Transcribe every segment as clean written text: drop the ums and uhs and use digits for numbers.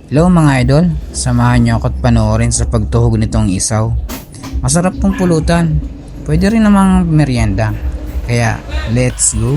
Hello mga idol, samahan niyo ako't panoorin sa pagtuhog nitong isaw. Masarap tong pulutan, pwede rin namang merienda. Kaya let's go!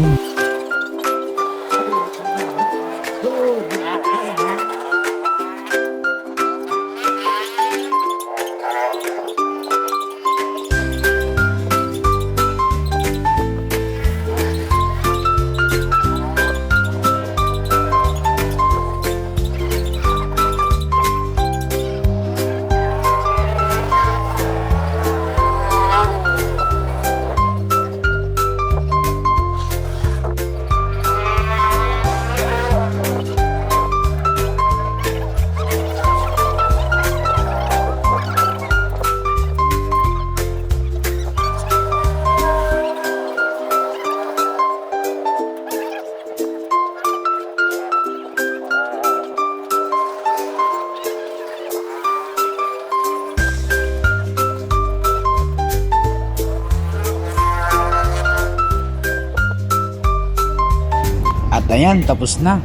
At ayan, tapos na.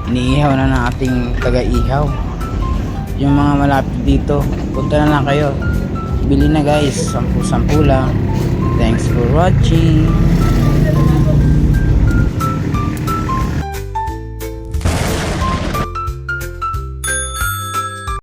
Iniihaw na ng ating taga-ihaw. Yung mga malapit dito, punta na lang kayo. Bili na guys, 10-10 lang. Thanks for watching.